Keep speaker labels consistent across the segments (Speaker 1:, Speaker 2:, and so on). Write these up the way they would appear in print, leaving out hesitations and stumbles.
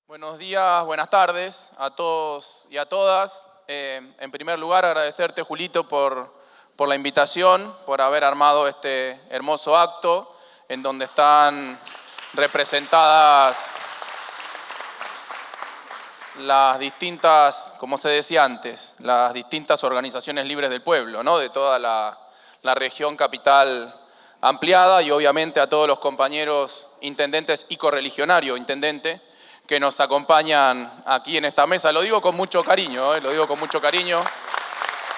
Speaker 1: Buenos días, buenas tardes a todos y a todas. En primer lugar, agradecerte, Julito, por la invitación, por haber armado este hermoso acto en donde están representadas las distintas, como se decía antes, las distintas organizaciones libres del pueblo, ¿no? De toda la región capital ampliada, y obviamente a todos los compañeros intendentes y correligionario intendente que nos acompañan aquí en esta mesa. Lo digo con mucho cariño, lo digo con mucho cariño.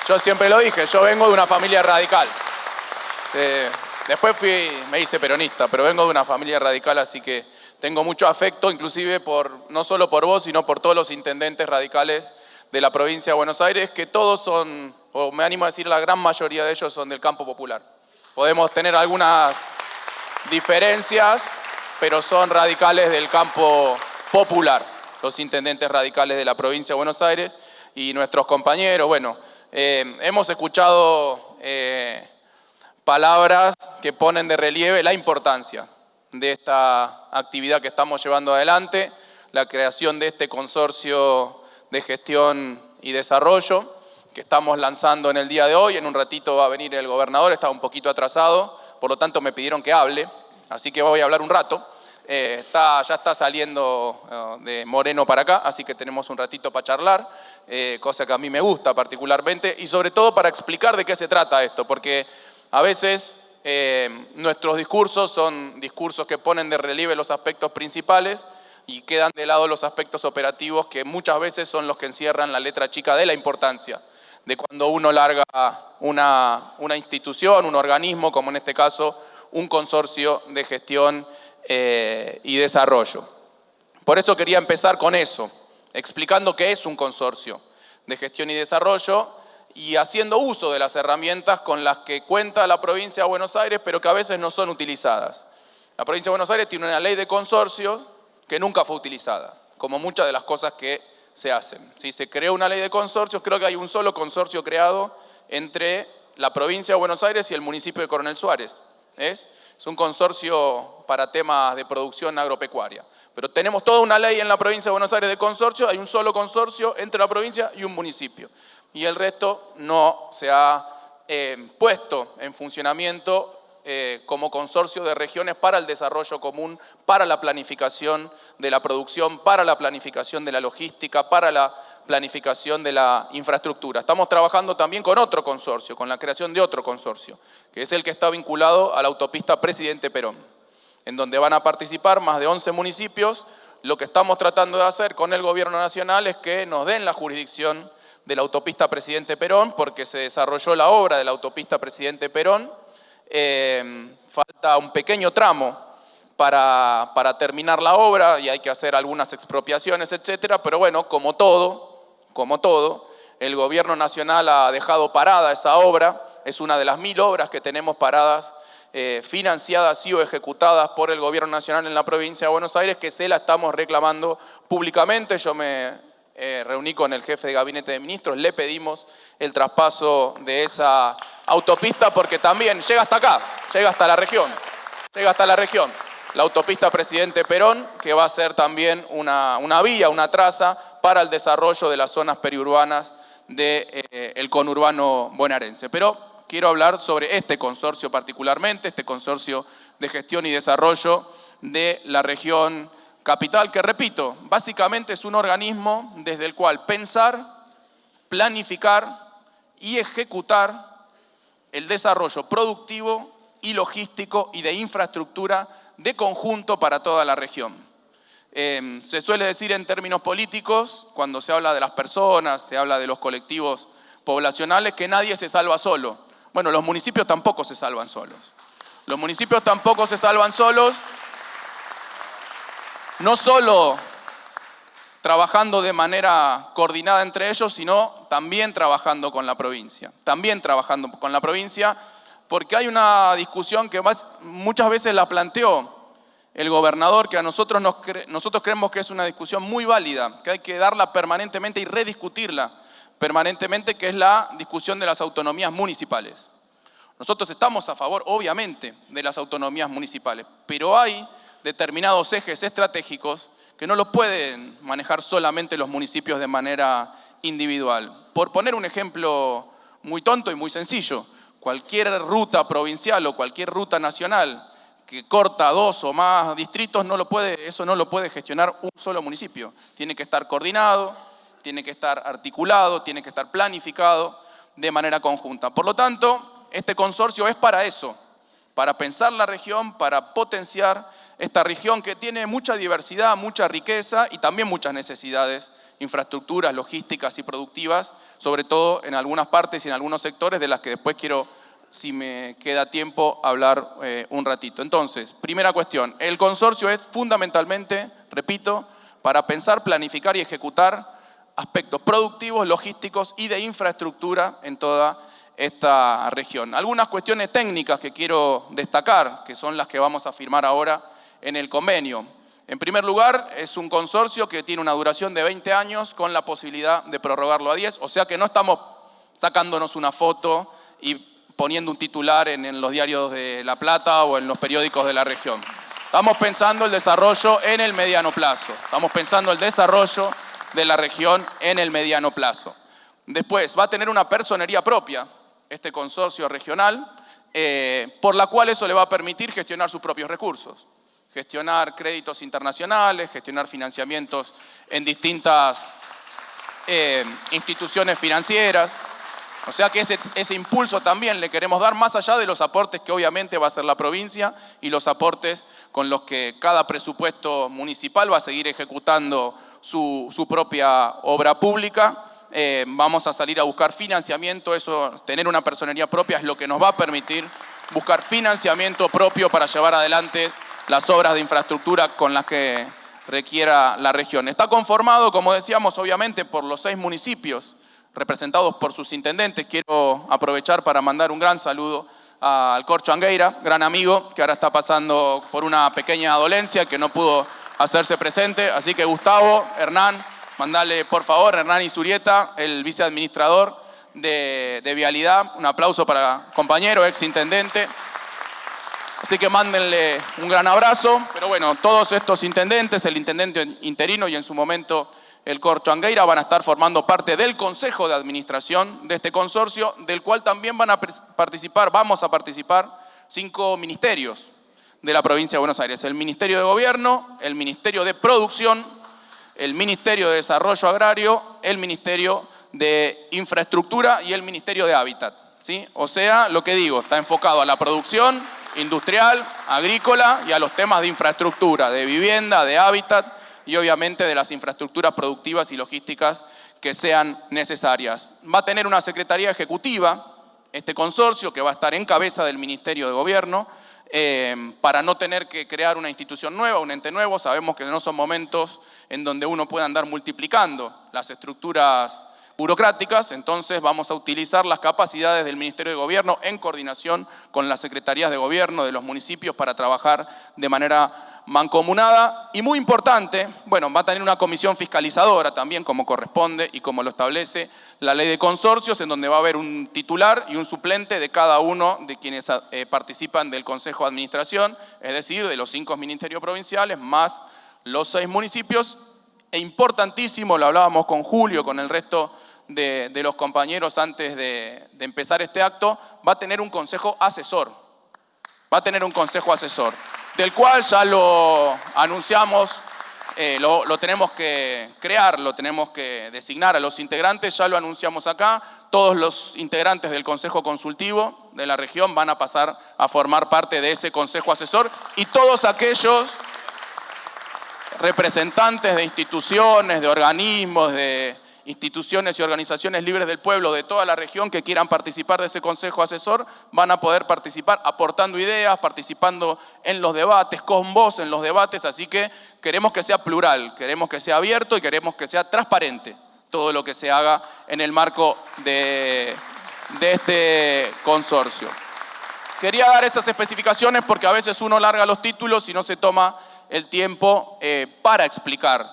Speaker 1: Yo siempre lo dije, yo vengo de una familia radical. Después me hice peronista, pero vengo de una familia radical, así que tengo mucho afecto, inclusive no solo por vos, sino por todos los intendentes radicales de la provincia de Buenos Aires, que todos son, o me animo a decir la gran mayoría de ellos son del campo popular. Podemos tener algunas diferencias, pero son radicales del campo popular, los intendentes radicales de la provincia de Buenos Aires y nuestros compañeros. Bueno, hemos escuchado palabras que ponen de relieve la importancia de esta actividad que estamos llevando adelante, la creación de este consorcio de gestión y desarrollo que estamos lanzando en el día de hoy. En un ratito va a venir el gobernador, está un poquito atrasado, por lo tanto me pidieron que hable, así que voy a hablar un rato. Ya está saliendo de Moreno para acá, así que tenemos un ratito para charlar, cosa que a mí me gusta particularmente, y sobre todo para explicar de qué se trata esto, porque a veces nuestros discursos son discursos que ponen de relieve los aspectos principales y quedan de lado los aspectos operativos, que muchas veces son los que encierran la letra chica de la importancia de cuando uno larga una institución, un organismo, como en este caso un consorcio de gestión y desarrollo. Por eso quería empezar con eso, explicando qué es un consorcio de gestión y desarrollo y haciendo uso de las herramientas con las que cuenta la provincia de Buenos Aires, pero que a veces no son utilizadas. La provincia de Buenos Aires tiene una ley de consorcios que nunca fue utilizada, como muchas de las cosas que se hacen. Si se creó una ley de consorcios, creo que hay un solo consorcio creado entre la provincia de Buenos Aires y el municipio de Coronel Suárez. Es un consorcio para temas de producción agropecuaria. Pero tenemos toda una ley en la provincia de Buenos Aires de consorcio, hay un solo consorcio entre la provincia y un municipio. Y el resto no se ha puesto en funcionamiento como consorcio de regiones para el desarrollo común, para la planificación de la producción, para la planificación de la logística, para la planificación de la infraestructura. Estamos trabajando también con otro consorcio, con la creación de otro consorcio, que es el que está vinculado a la autopista Presidente Perón, en donde van a participar más de 11 municipios. Lo que estamos tratando de hacer con el gobierno nacional es que nos den la jurisdicción de la autopista Presidente Perón, porque se desarrolló la obra de la autopista Presidente Perón. Falta un pequeño tramo para terminar la obra y hay que hacer algunas expropiaciones, etcétera, pero bueno, como todo, el gobierno nacional ha dejado parada esa obra. Es una de las 1000 obras que tenemos paradas, financiadas y o ejecutadas por el gobierno nacional en la provincia de Buenos Aires, que se la estamos reclamando públicamente. Yo me reuní con el jefe de gabinete de ministros, le pedimos el traspaso de esa autopista porque también llega hasta acá, llega hasta la región. La autopista Presidente Perón, que va a ser también una vía, una traza para el desarrollo de las zonas periurbanas del conurbano bonaerense. Pero quiero hablar sobre este consorcio particularmente, este consorcio de gestión y desarrollo de la región capital, que repito, básicamente es un organismo desde el cual pensar, planificar y ejecutar el desarrollo productivo y logístico y de infraestructura de conjunto para toda la región. Se suele decir en términos políticos, cuando se habla de las personas, se habla de los colectivos poblacionales, que nadie se salva solo. Bueno, los municipios tampoco se salvan solos. Los municipios tampoco se salvan solos, no solo trabajando de manera coordinada entre ellos, sino también trabajando con la provincia. Porque hay una discusión que muchas veces la planteó el gobernador, que nosotros creemos que es una discusión muy válida, que hay que darla permanentemente y rediscutirla permanentemente, que es la discusión de las autonomías municipales. Nosotros estamos a favor, obviamente, de las autonomías municipales, pero hay determinados ejes estratégicos que no los pueden manejar solamente los municipios de manera individual. Por poner un ejemplo muy tonto y muy sencillo, cualquier ruta provincial o cualquier ruta nacional que corta 2 o más distritos, eso no lo puede gestionar un solo municipio. Tiene que estar coordinado, tiene que estar articulado, tiene que estar planificado de manera conjunta. Por lo tanto, este consorcio es para eso, para pensar la región, para potenciar esta región que tiene mucha diversidad, mucha riqueza y también muchas necesidades, infraestructuras, logísticas y productivas, sobre todo en algunas partes y en algunos sectores de las que después quiero, si me queda tiempo, hablar un ratito. Entonces, primera cuestión, el consorcio es fundamentalmente, repito, para pensar, planificar y ejecutar aspectos productivos, logísticos y de infraestructura en toda esta región. Algunas cuestiones técnicas que quiero destacar, que son las que vamos a firmar ahora en el convenio. En primer lugar, es un consorcio que tiene una duración de 20 años con la posibilidad de prorrogarlo a 10, o sea que no estamos sacándonos una foto y poniendo un titular en los diarios de La Plata o en los periódicos de la región. Estamos pensando el desarrollo en el mediano plazo. Estamos pensando el desarrollo de la región en el mediano plazo. Después, va a tener una personería propia, este consorcio regional, por la cual eso le va a permitir gestionar sus propios recursos. Gestionar créditos internacionales, gestionar financiamientos en distintas instituciones financieras. O sea que ese impulso también le queremos dar más allá de los aportes que obviamente va a hacer la provincia y los aportes con los que cada presupuesto municipal va a seguir ejecutando su propia obra pública. Vamos a salir a buscar financiamiento, eso, tener una personería propia es lo que nos va a permitir buscar financiamiento propio para llevar adelante las obras de infraestructura con las que requiera la región. Está conformado, como decíamos, obviamente por los 6 municipios representados por sus intendentes. Quiero aprovechar para mandar un gran saludo al Corcho Angueira, gran amigo, que ahora está pasando por una pequeña dolencia que no pudo hacerse presente. Así que Gustavo, Hernán, mandale por favor, Hernán Isurieta, el viceadministrador de Vialidad, un aplauso para el compañero, ex intendente. Así que mándenle un gran abrazo. Pero bueno, todos estos intendentes, el intendente interino y en su momento el Corcho Angueira, van a estar formando parte del Consejo de Administración de este consorcio, del cual también vamos a participar 5 ministerios de la provincia de Buenos Aires. El Ministerio de Gobierno, el Ministerio de Producción, el Ministerio de Desarrollo Agrario, el Ministerio de Infraestructura y el Ministerio de Hábitat, ¿sí? O sea, lo que digo, está enfocado a la producción industrial, agrícola y a los temas de infraestructura, de vivienda, de hábitat y obviamente de las infraestructuras productivas y logísticas que sean necesarias. Va a tener una secretaría ejecutiva, este consorcio, que va a estar en cabeza del Ministerio de Gobierno, para no tener que crear una institución nueva, un ente nuevo. Sabemos que no son momentos en donde uno pueda andar multiplicando las estructuras burocráticas, entonces vamos a utilizar las capacidades del Ministerio de Gobierno en coordinación con las secretarías de gobierno de los municipios para trabajar de manera mancomunada. Y muy importante, bueno, va a tener una comisión fiscalizadora también, como corresponde y como lo establece la ley de consorcios, en donde va a haber un titular y un suplente de cada uno de quienes participan del Consejo de Administración, es decir, de los 5 ministerios provinciales más los 6 municipios. E importantísimo, lo hablábamos con Julio, con el resto de los compañeros antes de empezar este acto, va a tener un consejo asesor. Va a tener un consejo asesor, del cual ya lo anunciamos, lo tenemos que crear, lo tenemos que designar a los integrantes, ya lo anunciamos acá. Todos los integrantes del Consejo Consultivo de la región van a pasar a formar parte de ese consejo asesor, y todos aquellos representantes de instituciones, de organismos, de instituciones y organizaciones libres del pueblo de toda la región que quieran participar de ese consejo asesor van a poder participar aportando ideas, participando en los debates, con voz en los debates. Así que queremos que sea plural, queremos que sea abierto y queremos que sea transparente todo lo que se haga en el marco de este consorcio. Quería dar esas especificaciones porque a veces uno larga los títulos y no se toma el tiempo para explicar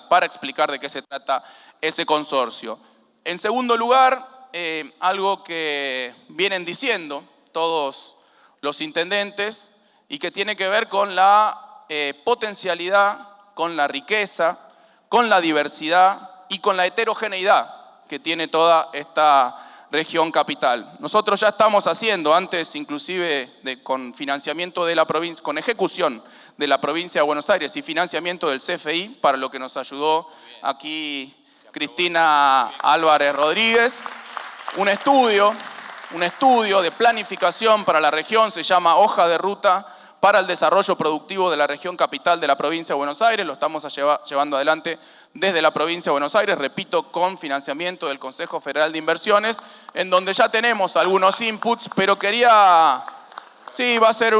Speaker 1: de qué se trata ese consorcio. En segundo lugar, algo que vienen diciendo todos los intendentes y que tiene que ver con la potencialidad, con la riqueza, con la diversidad y con la heterogeneidad que tiene toda esta región capital. Nosotros ya estamos haciendo, antes inclusive con financiamiento de la provincia, con ejecución de la provincia de Buenos Aires y financiamiento del CFI, para lo que nos ayudó aquí Cristina Álvarez Rodríguez, un estudio de planificación para la región, se llama Hoja de Ruta para el Desarrollo Productivo de la Región Capital de la Provincia de Buenos Aires. Lo estamos llevando adelante desde la Provincia de Buenos Aires, repito, con financiamiento del Consejo Federal de Inversiones, en donde ya tenemos algunos inputs, pero va a ser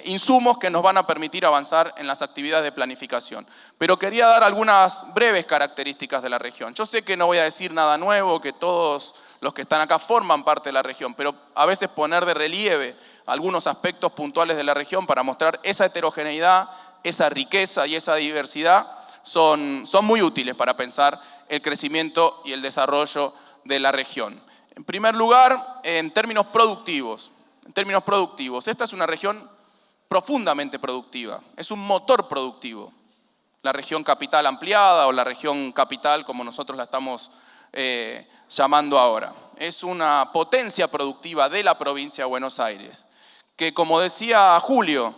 Speaker 1: insumos que nos van a permitir avanzar en las actividades de planificación. Pero quería dar algunas breves características de la región. Yo sé que no voy a decir nada nuevo, que todos los que están acá forman parte de la región, pero a veces poner de relieve algunos aspectos puntuales de la región para mostrar esa heterogeneidad, esa riqueza y esa diversidad son muy útiles para pensar el crecimiento y el desarrollo de la región. En primer lugar, en términos productivos, esta es una región profundamente productiva, es un motor productivo. La región capital ampliada o la región capital, como nosotros la estamos llamando ahora. Es una potencia productiva de la provincia de Buenos Aires, que, como decía Julio,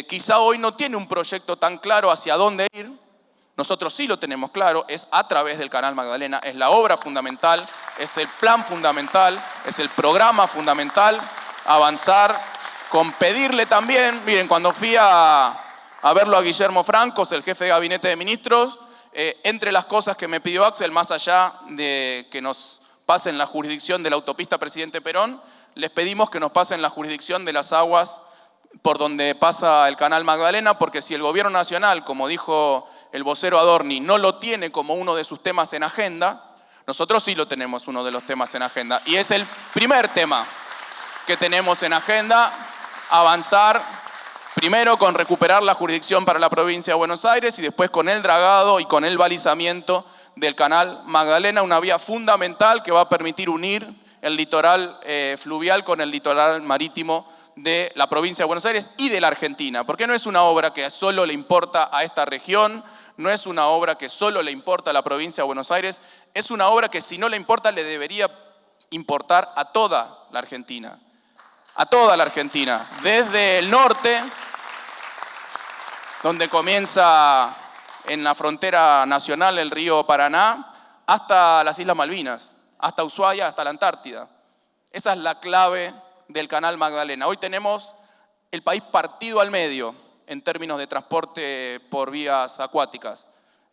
Speaker 1: quizá hoy no tiene un proyecto tan claro hacia dónde ir. Nosotros sí lo tenemos claro, es a través del Canal Magdalena, es la obra fundamental, es el plan fundamental, es el programa fundamental, avanzar con pedirle también, miren, cuando fui a verlo a Guillermo Francos, el jefe de gabinete de ministros, entre las cosas que me pidió Axel, más allá de que nos pasen la jurisdicción de la autopista Presidente Perón, les pedimos que nos pasen la jurisdicción de las aguas por donde pasa el Canal Magdalena, porque si el gobierno nacional, como dijo el vocero Adorni, no lo tiene como uno de sus temas en agenda, nosotros sí lo tenemos uno de los temas en agenda. Y es el primer tema que tenemos en agenda, avanzar primero con recuperar la jurisdicción para la provincia de Buenos Aires y después con el dragado y con el balizamiento del Canal Magdalena, una vía fundamental que va a permitir unir el litoral fluvial con el litoral marítimo de la provincia de Buenos Aires y de la Argentina, porque no es una obra que solo le importa a esta región, no es una obra que solo le importa a la provincia de Buenos Aires, es una obra que si no le importa le debería importar a toda la Argentina. A toda la Argentina, desde el norte, donde comienza en la frontera nacional el río Paraná, hasta las Islas Malvinas, hasta Ushuaia, hasta la Antártida. Esa es la clave del Canal Magdalena. Hoy tenemos el país partido al medio en términos de transporte por vías acuáticas,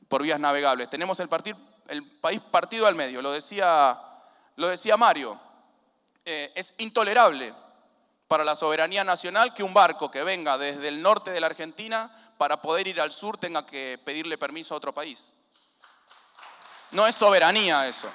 Speaker 1: por vías navegables. Tenemos el país partido al medio, lo decía Mario. Es intolerable para la soberanía nacional que un barco que venga desde el norte de la Argentina para poder ir al sur tenga que pedirle permiso a otro país. No es soberanía eso.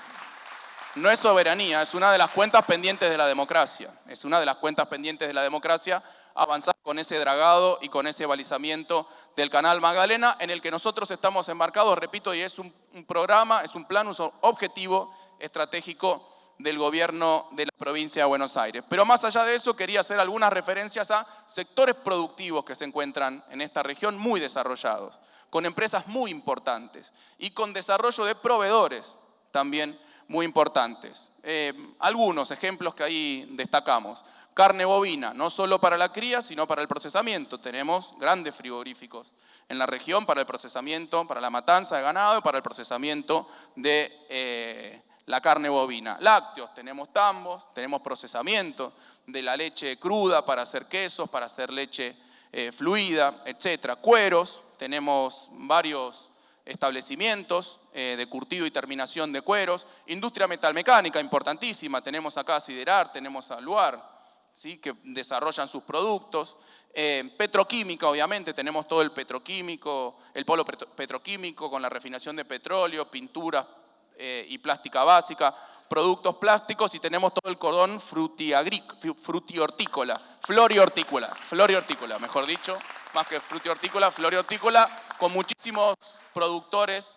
Speaker 1: No es soberanía, es una de las cuentas pendientes de la democracia. Es una de las cuentas pendientes de la democracia avanzar con ese dragado y con ese balizamiento del Canal Magdalena, en el que nosotros estamos embarcados, repito, y es un programa, es un plan, un objetivo estratégico del gobierno de la provincia de Buenos Aires. Pero más allá de eso, quería hacer algunas referencias a sectores productivos que se encuentran en esta región muy desarrollados, con empresas muy importantes y con desarrollo de proveedores también muy importantes. Algunos ejemplos que ahí destacamos. Carne bovina, no solo para la cría, sino para el procesamiento. Tenemos grandes frigoríficos en la región para el procesamiento, para la matanza de ganado y para el procesamiento de la carne bovina. Lácteos, tenemos tambos, tenemos procesamiento de la leche cruda para hacer quesos, para hacer leche fluida, etc. Cueros, tenemos varios establecimientos de curtido y terminación de cueros. Industria metalmecánica importantísima, tenemos acá a Siderar, tenemos a Luar, ¿sí?, que desarrollan sus productos. Petroquímica, obviamente, tenemos todo el petroquímico, el polo petroquímico con la refinación de petróleo, pintura y plástica básica, productos plásticos, y tenemos todo el cordón frutihortícola, florihortícola, mejor dicho, más que frutihortícola, florihortícola, con muchísimos productores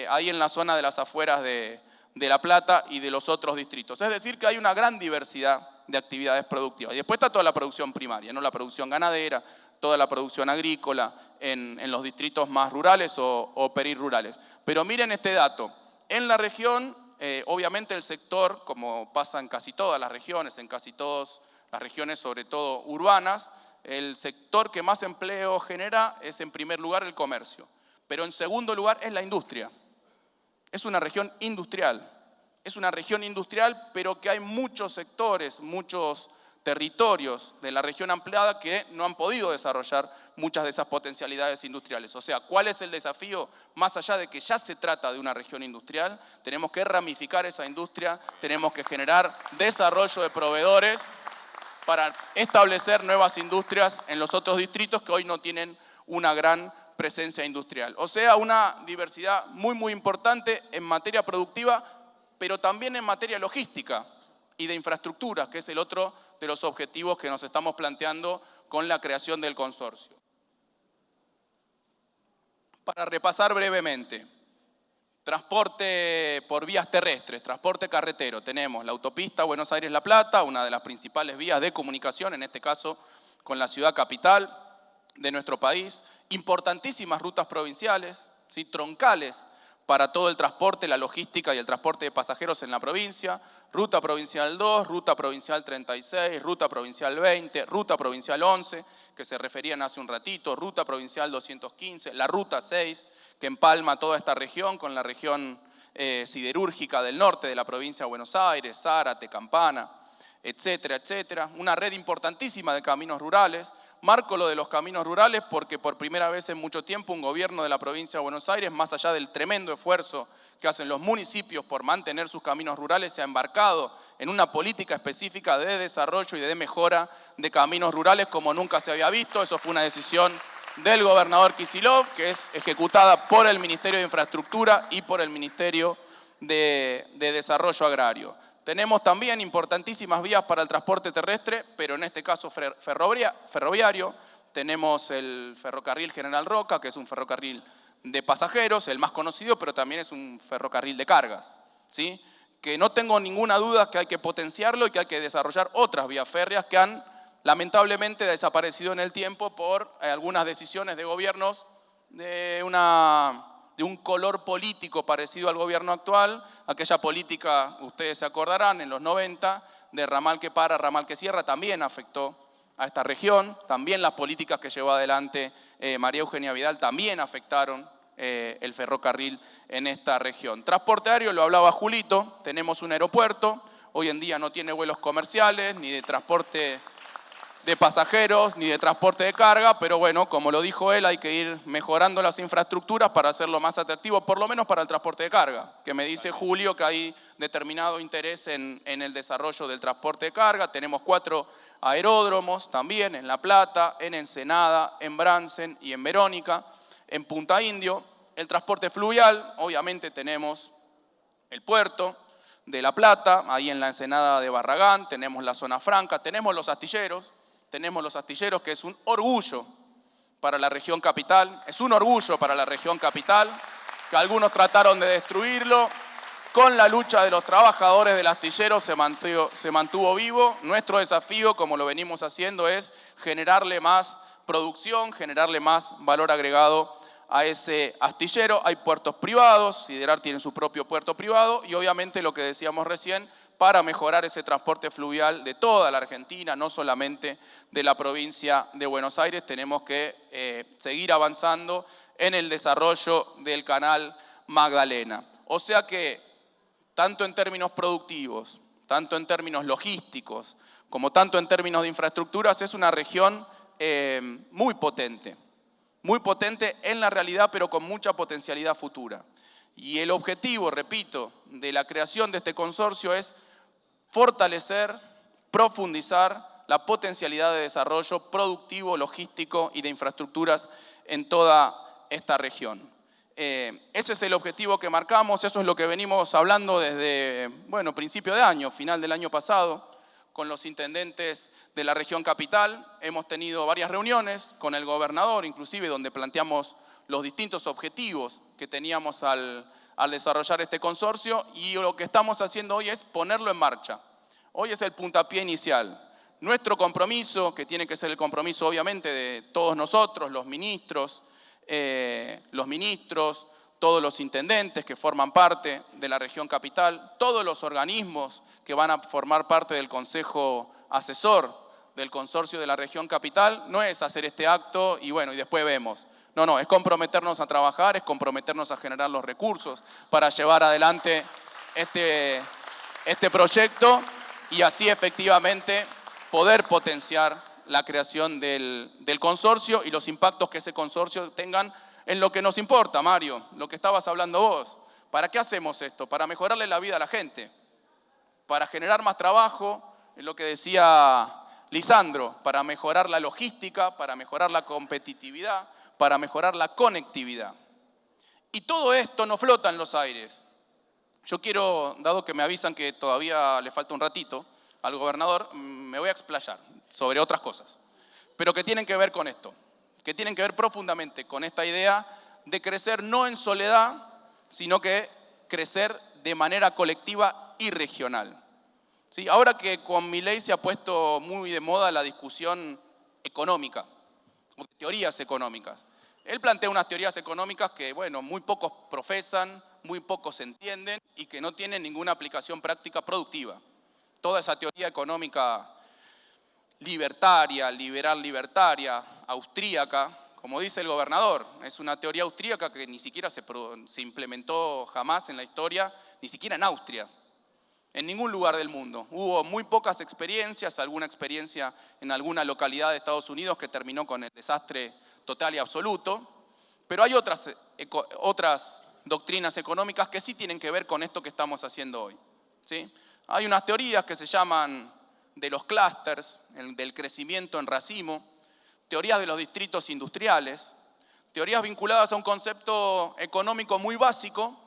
Speaker 1: ahí en la zona de las afueras de La Plata y de los otros distritos. Es decir, que hay una gran diversidad de actividades productivas. Y después está toda la producción primaria, ¿no? La producción ganadera, toda la producción agrícola en los distritos más rurales o perirrurales. Pero miren este dato, en la región, obviamente el sector, como pasa en casi todas las regiones, en casi todas las regiones, sobre todo urbanas, el sector que más empleo genera es en primer lugar el comercio, pero en segundo lugar es la industria. Es una región industrial, pero que hay muchos sectores, muchos territorios de la región ampliada que no han podido desarrollar muchas de esas potencialidades industriales. O sea, ¿cuál es el desafío? Más allá de que ya se trata de una región industrial, tenemos que ramificar esa industria, tenemos que generar desarrollo de proveedores para establecer nuevas industrias en los otros distritos que hoy no tienen una gran presencia industrial. O sea, una diversidad muy importante en materia productiva, pero también en materia logística y de infraestructuras, que es el otro de los objetivos que nos estamos planteando con la creación del consorcio. Para repasar brevemente, transporte por vías terrestres, transporte carretero, tenemos la autopista Buenos Aires-La Plata, una de las principales vías de comunicación, en este caso con la ciudad capital de nuestro país, importantísimas rutas provinciales, ¿sí? Troncales para todo el transporte, la logística y el transporte de pasajeros en la provincia, Ruta Provincial 2, Ruta Provincial 36, Ruta Provincial 20, Ruta Provincial 11, que se referían hace un ratito, Ruta Provincial 215, la Ruta 6, que empalma toda esta región con la región siderúrgica del norte de la provincia de Buenos Aires, Zárate, Campana, etcétera, etcétera. Una red importantísima de caminos rurales. Marco lo de los caminos rurales porque por primera vez en mucho tiempo un gobierno de la provincia de Buenos Aires, más allá del tremendo esfuerzo que hacen los municipios por mantener sus caminos rurales, se ha embarcado en una política específica de desarrollo y de mejora de caminos rurales como nunca se había visto. Eso fue una decisión del gobernador Kicillof, que es ejecutada por el Ministerio de Infraestructura y por el Ministerio de Desarrollo Agrario. Tenemos también importantísimas vías para el transporte terrestre, pero en este caso ferroviario. Tenemos el ferrocarril General Roca, que es un ferrocarril de pasajeros, el más conocido, pero también es un ferrocarril de cargas, ¿sí? Que no tengo ninguna duda que hay que potenciarlo y que hay que desarrollar otras vías férreas que han lamentablemente desaparecido en el tiempo por algunas decisiones de gobiernos de un color político parecido al gobierno actual. Aquella política, ustedes se acordarán, en los 90, de ramal que para, ramal que cierra, también afectó a esta región. También las políticas que llevó adelante María Eugenia Vidal también afectaron el ferrocarril en esta región. Transporte aéreo, lo hablaba Julito, tenemos un aeropuerto, hoy en día no tiene vuelos comerciales, ni de transporte de pasajeros, ni de transporte de carga, pero bueno, como lo dijo él, hay que ir mejorando las infraestructuras para hacerlo más atractivo, por lo menos para el transporte de carga, que me dice Julio que hay determinado interés en el desarrollo del transporte de carga. Tenemos 4 aeródromos también, en La Plata, en Ensenada, en Bransen y en Verónica, en Punta Indio. El transporte fluvial, obviamente tenemos el puerto de La Plata, ahí en la Ensenada de Barragán, tenemos la zona franca, tenemos los astilleros, que es un orgullo para la región capital, que algunos trataron de destruirlo. Con la lucha de los trabajadores del astillero se mantuvo vivo. Nuestro desafío, como lo venimos haciendo, es generarle más producción, generarle más valor agregado a ese astillero. Hay puertos privados, Siderar tiene su propio puerto privado y obviamente lo que decíamos recién, para mejorar ese transporte fluvial de toda la Argentina, no solamente de la provincia de Buenos Aires, tenemos que seguir avanzando en el desarrollo del canal Magdalena. O sea que, tanto en términos productivos, tanto en términos logísticos, como tanto en términos de infraestructuras, es una región muy potente en la realidad, pero con mucha potencialidad futura. Y el objetivo, repito, de la creación de este consorcio es fortalecer, profundizar la potencialidad de desarrollo productivo, logístico y de infraestructuras en toda esta región. Ese es el objetivo que marcamos, eso es lo que venimos hablando desde, principio de año, final del año pasado, con los intendentes de la región capital. Hemos tenido varias reuniones con el gobernador, inclusive donde planteamos los distintos objetivos que teníamos al desarrollar este consorcio, y lo que estamos haciendo hoy es ponerlo en marcha. Hoy es el puntapié inicial. nuestro compromiso, que tiene que ser el compromiso obviamente de todos nosotros, los ministros, todos los intendentes que forman parte de la región capital, todos los organismos que van a formar parte del Consejo Asesor del Consorcio de la región capital, no es hacer este acto y bueno, y después vemos. No, es comprometernos a trabajar, es comprometernos a generar los recursos para llevar adelante este proyecto y así efectivamente poder potenciar la creación del consorcio y los impactos que ese consorcio tengan en lo que nos importa, Mario, lo que estabas hablando vos. ¿Para qué hacemos esto? Para mejorarle la vida a la gente, para generar más trabajo, es lo que decía Lisandro, para mejorar la logística, para mejorar la competitividad, para mejorar la conectividad. Y todo esto no flota en los aires. Yo quiero, dado que me avisan que todavía le falta un ratito al gobernador, me voy a explayar sobre otras cosas, pero que tienen que ver con esto, que tienen que ver profundamente con esta idea de crecer no en soledad, sino que crecer de manera colectiva y regional. ¿Sí? Ahora que con Milei se ha puesto muy de moda la discusión económica, o de teorías económicas. Él plantea unas teorías económicas que, bueno, muy pocos profesan, muy pocos entienden y que no tienen ninguna aplicación práctica productiva. Toda esa teoría económica libertaria, libertaria, austríaca, como dice el gobernador, es una teoría austríaca que ni siquiera se implementó jamás en la historia, ni siquiera en Austria, en ningún lugar del mundo. Hubo muy pocas experiencias, alguna experiencia en alguna localidad de Estados Unidos que terminó con el desastre total y absoluto, pero hay otras doctrinas económicas que sí tienen que ver con esto que estamos haciendo hoy. ¿Sí? Hay unas teorías que se llaman de los clústeres, del crecimiento en racimo, teorías de los distritos industriales, teorías vinculadas a un concepto económico muy básico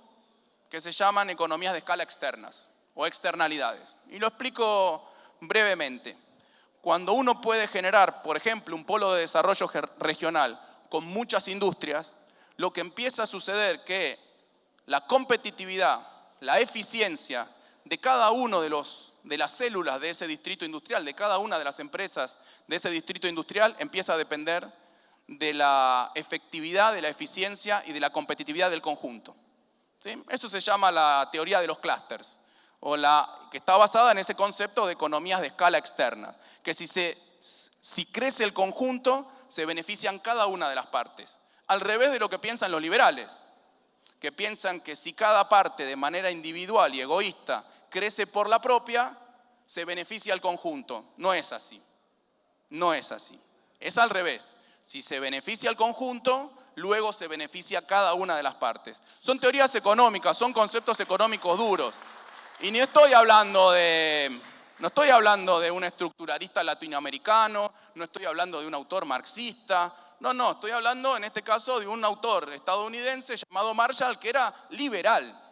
Speaker 1: que se llaman economías de escala externas o externalidades. Y lo explico brevemente. Cuando uno puede generar, por ejemplo, un polo de desarrollo regional con muchas industrias, lo que empieza a suceder es que la competitividad, la eficiencia de cada uno de las células de ese distrito industrial, de cada una de las empresas de ese distrito industrial, empieza a depender de la efectividad, de la eficiencia y de la competitividad del conjunto. ¿Sí? Eso se llama la teoría de los clústeres, que está basada en ese concepto de economías de escala externas, que si crece el conjunto, se benefician cada una de las partes. Al revés de lo que piensan los liberales, que piensan que si cada parte de manera individual y egoísta crece por la propia, se beneficia al conjunto. No es así. No es así. Es al revés. Si se beneficia al conjunto, luego se beneficia cada una de las partes. Son teorías económicas, son conceptos económicos duros. Y no estoy hablando de un estructuralista latinoamericano, no estoy hablando de un autor marxista, no, estoy hablando en este caso de un autor estadounidense llamado Marshall, que era liberal,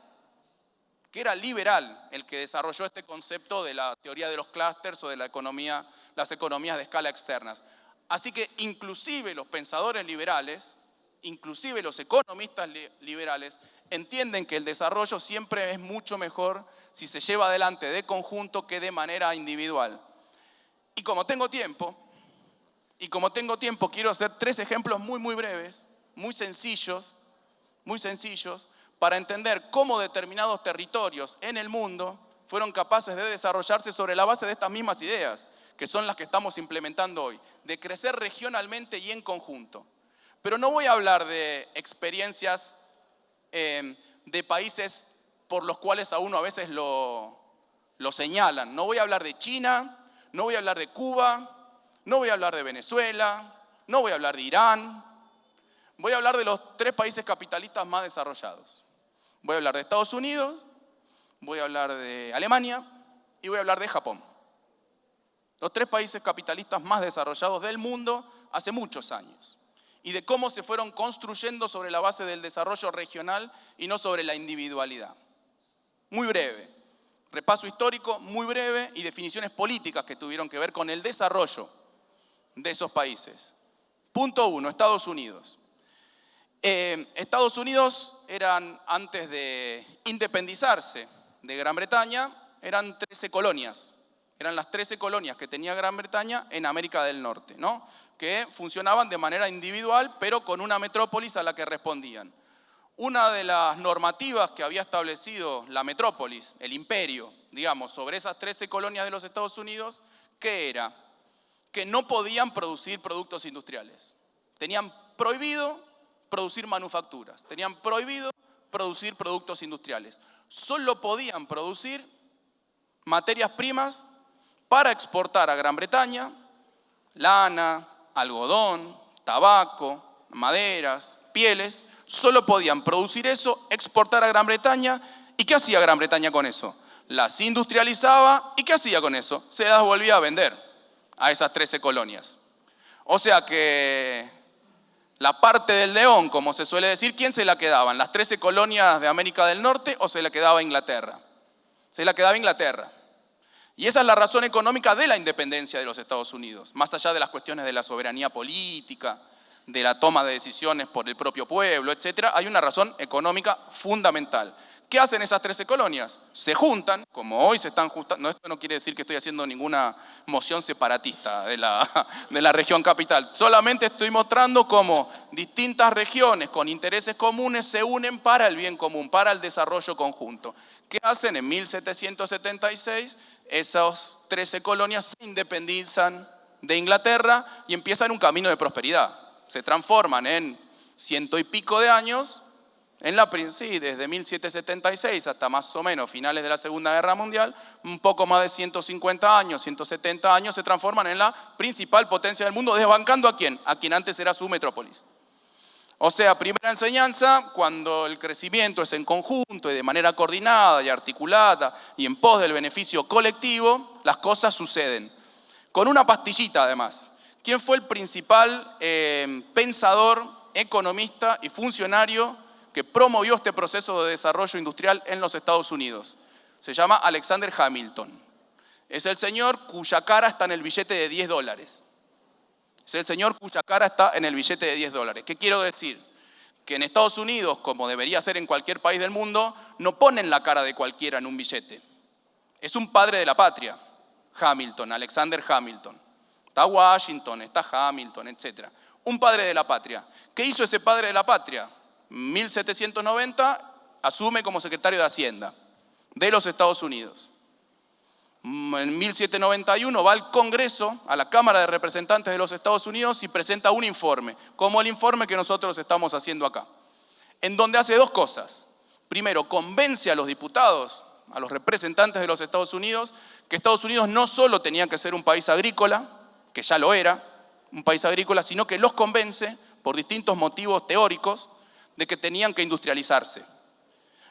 Speaker 1: el que desarrolló este concepto de la teoría de los clústeres o de las economías de escala externas. Así que inclusive los pensadores liberales, inclusive los economistas liberales, entienden que el desarrollo siempre es mucho mejor si se lleva adelante de conjunto que de manera individual. Y como tengo tiempo, quiero hacer 3 ejemplos muy breves, muy sencillos, para entender cómo determinados territorios en el mundo fueron capaces de desarrollarse sobre la base de estas mismas ideas, que son las que estamos implementando hoy, de crecer regionalmente y en conjunto. Pero no voy a hablar de experiencias de países por los cuales a uno a veces lo señalan. No voy a hablar de China, no voy a hablar de Cuba, no voy a hablar de Venezuela, no voy a hablar de Irán. Voy a hablar de los 3 países capitalistas más desarrollados. Voy a hablar de Estados Unidos, voy a hablar de Alemania y voy a hablar de Japón. Los 3 países capitalistas más desarrollados del mundo hace muchos años. Y de cómo se fueron construyendo sobre la base del desarrollo regional y no sobre la individualidad. Muy breve, repaso histórico muy breve y definiciones políticas que tuvieron que ver con el desarrollo de esos países. Punto 1, Estados Unidos. Estados Unidos eran, antes de independizarse de Gran Bretaña, eran 13 colonias Eran las 13 colonias que tenía Gran Bretaña en América del Norte, ¿no? Que funcionaban de manera individual, pero con una metrópolis a la que respondían. Una de las normativas que había establecido la metrópolis, el imperio, digamos, sobre esas 13 colonias de los Estados Unidos, ¿qué era? Que no podían producir productos industriales. Tenían prohibido producir manufacturas, tenían prohibido producir productos industriales. Solo podían producir materias primas para exportar a Gran Bretaña, lana, algodón, tabaco, maderas, pieles. Solo podían producir eso, exportar a Gran Bretaña. ¿Y qué hacía Gran Bretaña con eso? Las industrializaba. ¿Y qué hacía con eso? Se las volvía a vender a esas 13 colonias. O sea que la parte del león, como se suele decir, ¿quién se la quedaban? ¿Las 13 colonias de América del Norte o se la quedaba Inglaterra? Se la quedaba Inglaterra. Y esa es la razón económica de la independencia de los Estados Unidos, más allá de las cuestiones de la soberanía política, de la toma de decisiones por el propio pueblo, etc. Hay una razón económica fundamental. ¿Qué hacen esas 13 colonias? Se juntan, como hoy se están juntando. No, esto no quiere decir que estoy haciendo ninguna moción separatista de la región capital. Solamente estoy mostrando cómo distintas regiones con intereses comunes se unen para el bien común, para el desarrollo conjunto. ¿Qué hacen? En 1776, esas 13 colonias se independizan de Inglaterra y empiezan un camino de prosperidad. Se transforman en 100 y pico de años. Desde 1776 hasta más o menos finales de la Segunda Guerra Mundial, un poco más de 150 años, 170 años, se transforman en la principal potencia del mundo, desbancando ¿a quién? A quien antes era su metrópolis. O sea, primera enseñanza, cuando el crecimiento es en conjunto y de manera coordinada y articulada y en pos del beneficio colectivo, las cosas suceden. Con una pastillita además. ¿Quién fue el principal pensador, economista y funcionario que promovió este proceso de desarrollo industrial en los Estados Unidos? Se llama Alexander Hamilton. Es el señor cuya cara está en el billete de $10. Es el señor cuya cara está en el billete de $10. ¿Qué quiero decir? Que en Estados Unidos, como debería ser en cualquier país del mundo, no ponen la cara de cualquiera en un billete. Es un padre de la patria, Hamilton, Alexander Hamilton. Está Washington, está Hamilton, etc. Un padre de la patria. ¿Qué hizo ese padre de la patria? 1790 asume como secretario de Hacienda de los Estados Unidos. En 1791 va al Congreso, a la Cámara de Representantes de los Estados Unidos y presenta un informe, como el informe que nosotros estamos haciendo acá, en donde hace dos cosas. Primero, convence a los diputados, a los representantes de los Estados Unidos, que Estados Unidos no solo tenía que ser un país agrícola, que ya lo era, un país agrícola, sino que los convence, por distintos motivos teóricos, de que tenían que industrializarse.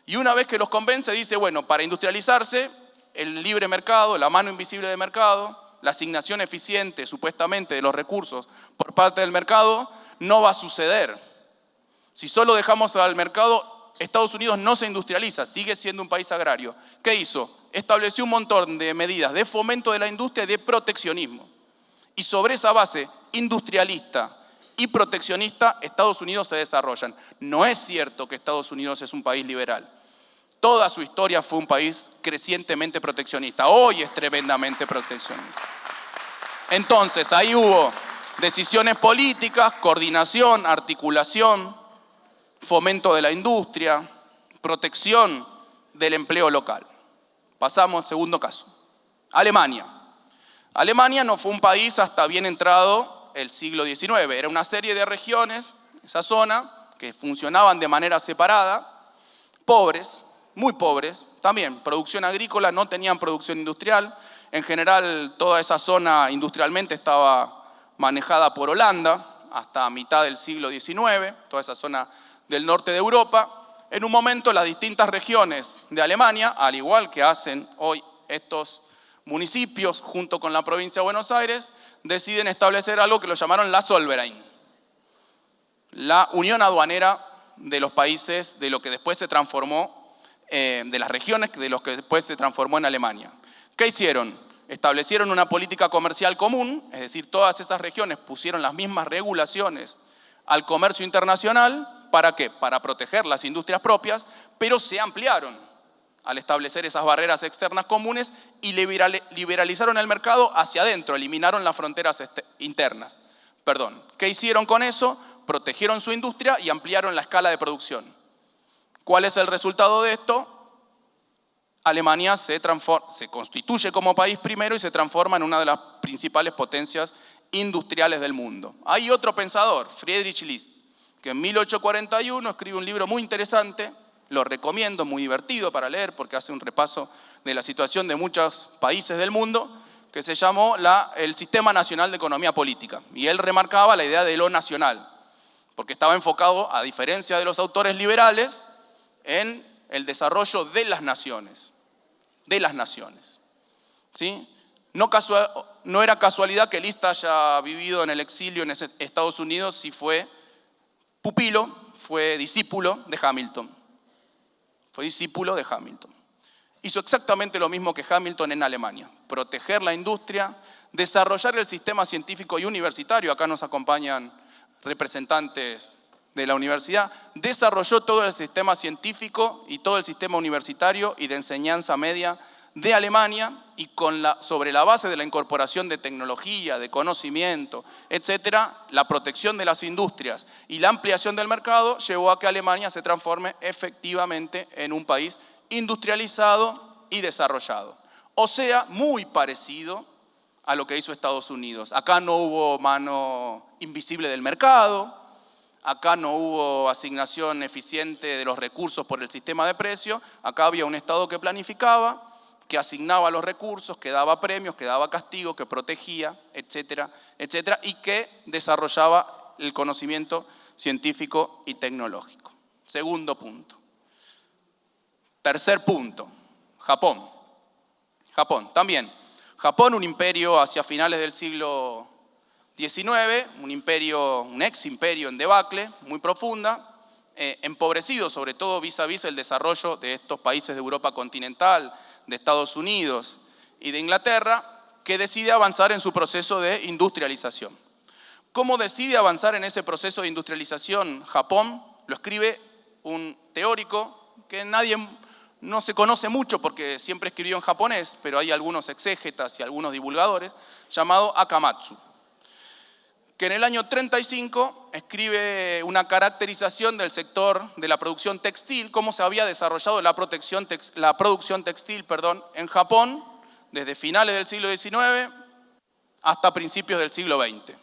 Speaker 1: Y una vez que los convence, dice, bueno, para industrializarse, el libre mercado, la mano invisible del mercado, la asignación eficiente, supuestamente, de los recursos por parte del mercado, no va a suceder. Si solo dejamos al mercado, Estados Unidos no se industrializa, sigue siendo un país agrario. ¿Qué hizo? Estableció un montón de medidas de fomento de la industria y de proteccionismo. Y sobre esa base industrialista y proteccionista, Estados Unidos se desarrollan. No es cierto que Estados Unidos es un país liberal. Toda su historia fue un país crecientemente proteccionista. Hoy es tremendamente proteccionista. Entonces, ahí hubo decisiones políticas, coordinación, articulación, fomento de la industria, protección del empleo local. Pasamos al segundo caso. Alemania. Alemania no fue un país hasta bien entrado el siglo XIX. Era una serie de regiones, esa zona, que funcionaban de manera separada, pobres, muy pobres, también producción agrícola, no tenían producción industrial. En general, toda esa zona industrialmente estaba manejada por Holanda hasta mitad del siglo XIX, toda esa zona del norte de Europa. En un momento, las distintas regiones de Alemania, al igual que hacen hoy estos municipios junto con la provincia de Buenos Aires, deciden establecer algo que lo llamaron la Zollverein, la unión aduanera de los países de lo que después se transformó, de las regiones de los que después se transformó en Alemania. ¿Qué hicieron? Establecieron una política comercial común, es decir, todas esas regiones pusieron las mismas regulaciones al comercio internacional. ¿Para qué? Para proteger las industrias propias, pero se ampliaron. al establecer esas barreras externas comunes y liberalizaron el mercado hacia adentro, eliminaron las fronteras internas. ¿Qué hicieron con eso? Protegieron su industria y ampliaron la escala de producción. ¿Cuál es el resultado de esto? Alemania se constituye como país primero y se transforma en una de las principales potencias industriales del mundo. Hay otro pensador, Friedrich List, que en 1841 escribe un libro muy interesante, lo recomiendo, muy divertido para leer porque hace un repaso de la situación de muchos países del mundo, que se llamó el Sistema Nacional de Economía Política. Y él remarcaba la idea de lo nacional, porque estaba enfocado, a diferencia de los autores liberales, en el desarrollo de las naciones. ¿Sí? No era casualidad que List haya vivido en el exilio en Estados Unidos si fue pupilo, fue discípulo de Hamilton. Hizo exactamente lo mismo que Hamilton en Alemania. Proteger la industria, desarrollar el sistema científico y universitario. Acá nos acompañan representantes de la universidad. Desarrolló todo el sistema científico y todo el sistema universitario y de enseñanza media de Alemania y sobre la base de la incorporación de tecnología, de conocimiento, etcétera, la protección de las industrias y la ampliación del mercado llevó a que Alemania se transforme efectivamente en un país industrializado y desarrollado. O sea, muy parecido a lo que hizo Estados Unidos. Acá no hubo mano invisible del mercado, acá no hubo asignación eficiente de los recursos por el sistema de precios, acá había un Estado que planificaba, que asignaba los recursos, que daba premios, que daba castigos, que protegía, etcétera, etcétera, y que desarrollaba el conocimiento científico y tecnológico. Segundo punto. Tercer punto, Japón. También. Japón, un imperio hacia finales del siglo XIX, un ex imperio en debacle, muy profunda, empobrecido sobre todo vis a vis el desarrollo de estos países de Europa continental, de Estados Unidos y de Inglaterra, que decide avanzar en su proceso de industrialización. ¿Cómo decide avanzar en ese proceso de industrialización Japón? Lo escribe un teórico que no se conoce mucho porque siempre escribió en japonés, pero hay algunos exégetas y algunos divulgadores, llamado Akamatsu, que en el año 35 escribe una caracterización del sector de la producción textil, cómo se había desarrollado la producción textil en Japón desde finales del siglo XIX hasta principios del siglo XX.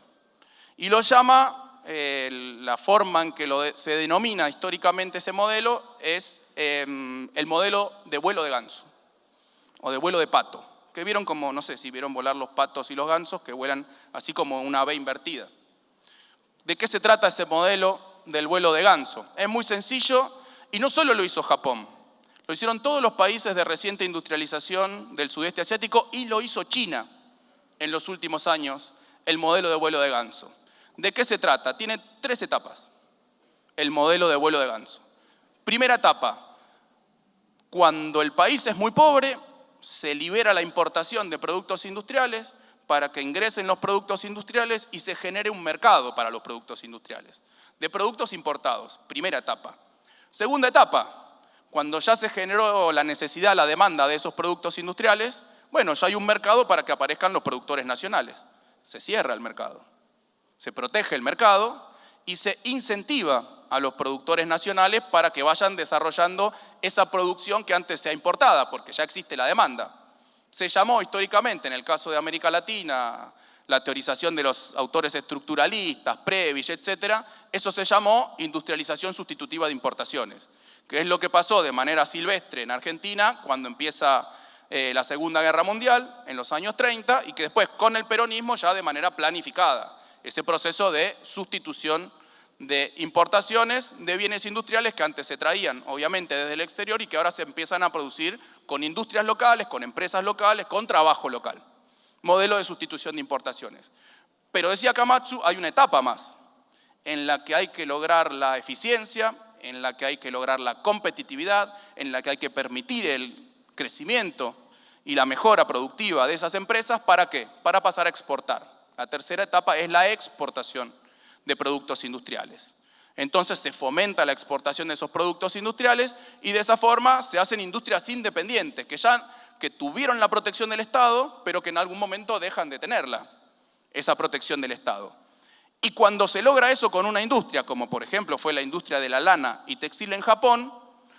Speaker 1: Y lo llama, la forma en que se denomina históricamente ese modelo es el modelo de vuelo de ganso o de vuelo de pato. Que vieron como, no sé si vieron volar los patos y los gansos, que vuelan así como una V invertida. ¿De qué se trata ese modelo del vuelo de ganso? Es muy sencillo y no solo lo hizo Japón, lo hicieron todos los países de reciente industrialización del sudeste asiático y lo hizo China en los últimos años, el modelo de vuelo de ganso. ¿De qué se trata? Tiene 3 etapas, el modelo de vuelo de ganso. Primera etapa, cuando el país es muy pobre, se libera la importación de productos industriales para que ingresen los productos industriales y se genere un mercado para los productos industriales, de productos importados, primera etapa. Segunda etapa, cuando ya se generó la necesidad, la demanda de esos productos industriales, bueno, ya hay un mercado para que aparezcan los productores nacionales. Se cierra el mercado, se protege el mercado y se incentiva a los productores nacionales para que vayan desarrollando esa producción que antes sea importada, porque ya existe la demanda. Se llamó históricamente, en el caso de América Latina, la teorización de los autores estructuralistas, Prebisch, etc., eso se llamó industrialización sustitutiva de importaciones, que es lo que pasó de manera silvestre en Argentina cuando empieza la Segunda Guerra Mundial, en los años 30, y que después con el peronismo ya de manera planificada, ese proceso de sustitución de importaciones de bienes industriales que antes se traían, obviamente, desde el exterior y que ahora se empiezan a producir con industrias locales, con empresas locales, con trabajo local. Modelo de sustitución de importaciones. Pero decía Akamatsu, hay una etapa más, en la que hay que lograr la eficiencia, en la que hay que lograr la competitividad, en la que hay que permitir el crecimiento y la mejora productiva de esas empresas. ¿Para qué? Para pasar a exportar. La tercera etapa es la exportación de productos industriales. Entonces se fomenta la exportación de esos productos industriales y de esa forma se hacen industrias independientes que tuvieron la protección del Estado, pero que en algún momento dejan de tenerla, esa protección del Estado. Y cuando se logra eso con una industria, como por ejemplo fue la industria de la lana y textil en Japón,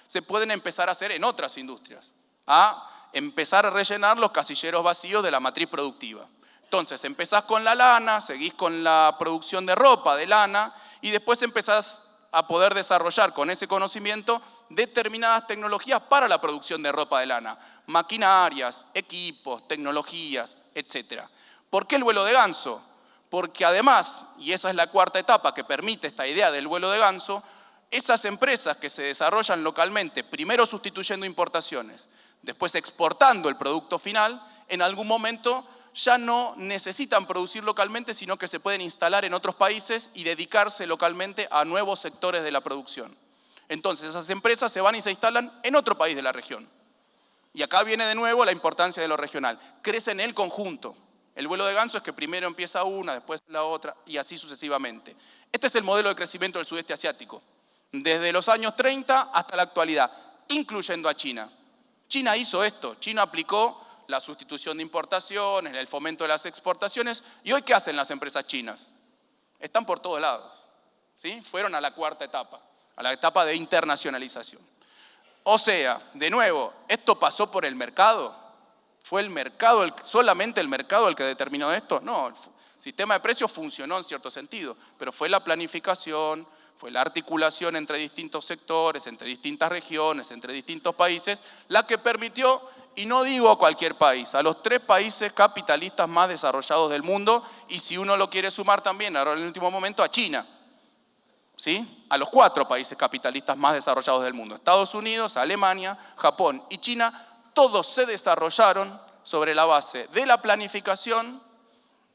Speaker 1: se pueden empezar a hacer en otras industrias, a empezar a rellenar los casilleros vacíos de la matriz productiva. Entonces empezás con la lana, seguís con la producción de ropa de lana y después empezás a poder desarrollar con ese conocimiento determinadas tecnologías para la producción de ropa de lana, maquinarias, equipos, tecnologías, etc. ¿Por qué el vuelo de ganso? Porque además, y esa es la cuarta etapa que permite esta idea del vuelo de ganso, esas empresas que se desarrollan localmente, primero sustituyendo importaciones, después exportando el producto final, en algún momento ya no necesitan producir localmente, sino que se pueden instalar en otros países y dedicarse localmente a nuevos sectores de la producción. Entonces esas empresas se van y se instalan en otro país de la región. Y acá viene de nuevo la importancia de lo regional. Crece en el conjunto. El vuelo de ganso es que primero empieza una, después la otra y así sucesivamente. Este es el modelo de crecimiento del sudeste asiático, desde los años 30 hasta la actualidad, incluyendo a China. China hizo esto, China aplicó la sustitución de importaciones, el fomento de las exportaciones. ¿Y hoy qué hacen las empresas chinas? Están por todos lados, ¿sí? Fueron a la cuarta etapa, a la etapa de internacionalización. O sea, de nuevo, ¿esto pasó por el mercado? ¿Fue el mercado, solamente el mercado el que determinó esto? No, el sistema de precios funcionó en cierto sentido, pero fue la planificación, fue la articulación entre distintos sectores, entre distintas regiones, entre distintos países, la que permitió, y no digo a cualquier país, a los 3 países capitalistas más desarrollados del mundo, y si uno lo quiere sumar también, ahora en el último momento, a China, ¿sí? A los 4 países capitalistas más desarrollados del mundo, Estados Unidos, Alemania, Japón y China, todos se desarrollaron sobre la base de la planificación,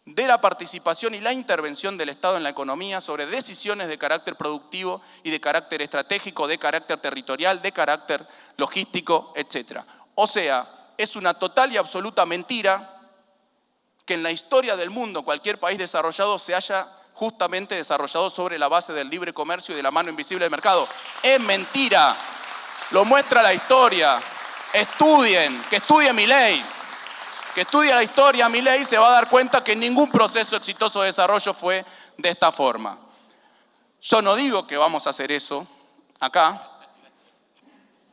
Speaker 1: de la participación y la intervención del Estado en la economía sobre decisiones de carácter productivo y de carácter estratégico, de carácter territorial, de carácter logístico, etc. O sea, es una total y absoluta mentira que en la historia del mundo cualquier país desarrollado se haya justamente desarrollado sobre la base del libre comercio y de la mano invisible del mercado. Es mentira, lo muestra la historia. Estudien, que estudie Milei, que estudie la historia Milei, se va a dar cuenta que ningún proceso exitoso de desarrollo fue de esta forma. Yo no digo que vamos a hacer eso acá,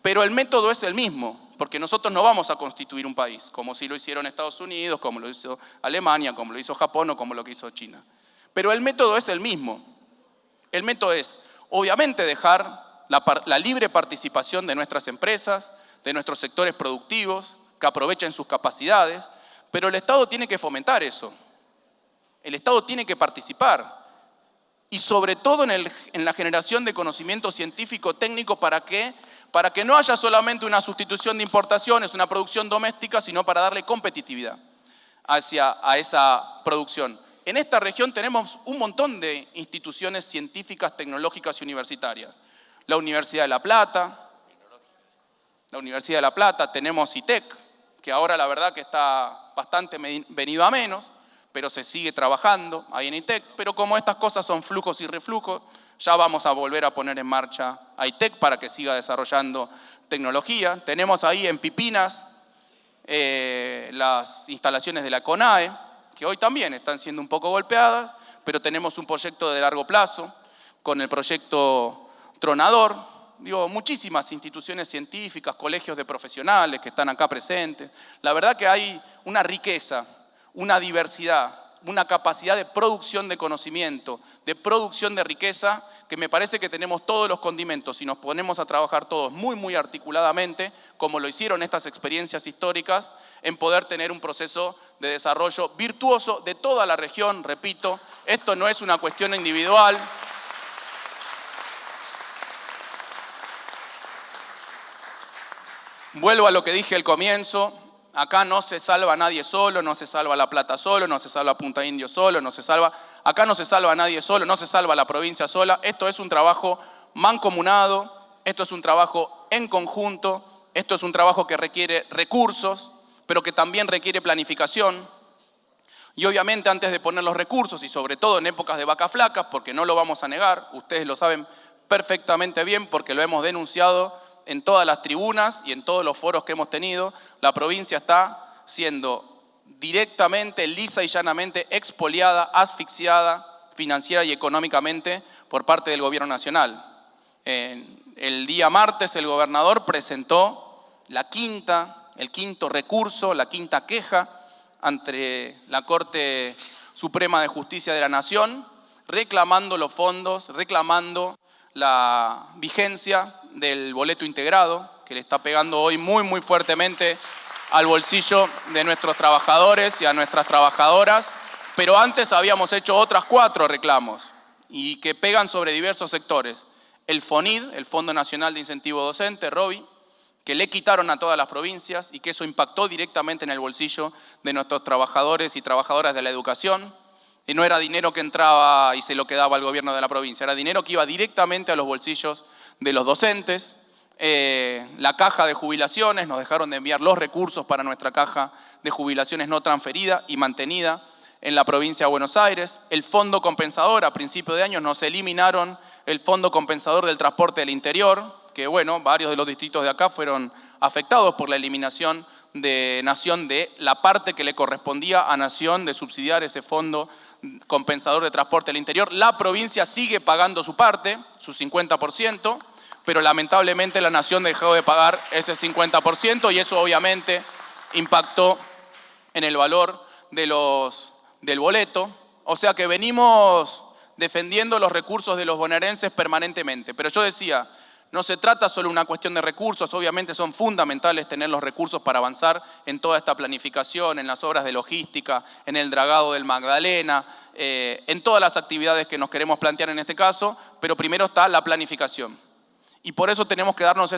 Speaker 1: pero el método es el mismo, porque nosotros no vamos a constituir un país, como si lo hicieron Estados Unidos, como lo hizo Alemania, como lo hizo Japón o como lo que hizo China. Pero el método es el mismo. El método es, obviamente, dejar la libre participación de nuestras empresas, de nuestros sectores productivos, que aprovechen sus capacidades, pero el Estado tiene que fomentar eso. El Estado tiene que participar. Y sobre todo en la generación de conocimiento científico técnico para que no haya solamente una sustitución de importaciones, una producción doméstica, sino para darle competitividad a esa producción. En esta región tenemos un montón de instituciones científicas, tecnológicas y universitarias. La Universidad de La Plata, tenemos ITEC, que ahora la verdad que está bastante venido a menos, pero se sigue trabajando ahí en ITEC, pero como estas cosas son flujos y reflujos, ya vamos a volver a poner en marcha a ITEC para que siga desarrollando tecnología. Tenemos ahí en Pipinas las instalaciones de la CONAE, que hoy también están siendo un poco golpeadas, pero tenemos un proyecto de largo plazo con el proyecto Tronador. Muchísimas instituciones científicas, colegios de profesionales que están acá presentes. La verdad que hay una riqueza, una diversidad, una capacidad de producción de conocimiento, de producción de riqueza, que me parece que tenemos todos los condimentos y nos ponemos a trabajar todos muy, muy articuladamente, como lo hicieron estas experiencias históricas, en poder tener un proceso de desarrollo virtuoso de toda la región. Repito, esto no es una cuestión individual. Vuelvo a lo que dije al comienzo, acá no se salva a nadie solo, no se salva La Plata solo, no se salva Punta Indio solo, acá no se salva a nadie solo, no se salva la provincia sola. Esto es un trabajo mancomunado, esto es un trabajo en conjunto, esto es un trabajo que requiere recursos, pero que también requiere planificación. Y obviamente antes de poner los recursos, y sobre todo en épocas de vacas flacas, porque no lo vamos a negar, ustedes lo saben perfectamente bien porque lo hemos denunciado en todas las tribunas y en todos los foros que hemos tenido, la provincia está siendo directamente, lisa y llanamente expoliada, asfixiada financiera y económicamente por parte del gobierno nacional. El día martes el gobernador presentó el quinto recurso, la quinta queja ante la Corte Suprema de Justicia de la Nación, reclamando los fondos, reclamando la vigencia del boleto integrado, que le está pegando hoy muy fuertemente al bolsillo de nuestros trabajadores y a nuestras trabajadoras, pero antes habíamos hecho otras 4 reclamos y que pegan sobre diversos sectores. El FONID, el Fondo Nacional de Incentivo Docente, ROBI, que le quitaron a todas las provincias y que eso impactó directamente en el bolsillo de nuestros trabajadores y trabajadoras de la educación. Y no era dinero que entraba y se lo quedaba al gobierno de la provincia, era dinero que iba directamente a los bolsillos de los docentes. La caja de jubilaciones, nos dejaron de enviar los recursos para nuestra caja de jubilaciones no transferida y mantenida en la provincia de Buenos Aires. El fondo compensador, a principios de año nos eliminaron el fondo compensador del transporte del interior, que bueno, varios de los distritos de acá fueron afectados por la eliminación de Nación de la parte que le correspondía a Nación de subsidiar ese fondo compensador de transporte del interior. La provincia sigue pagando su parte, su 50%, pero lamentablemente la Nación dejó de pagar ese 50% y eso obviamente impactó en el valor del boleto. O sea que venimos defendiendo los recursos de los bonaerenses permanentemente. Pero yo decía, no se trata solo de una cuestión de recursos, obviamente son fundamentales tener los recursos para avanzar en toda esta planificación, en las obras de logística, en el dragado del Magdalena, en todas las actividades que nos queremos plantear en este caso, pero primero está la planificación. Y por eso tenemos que darnos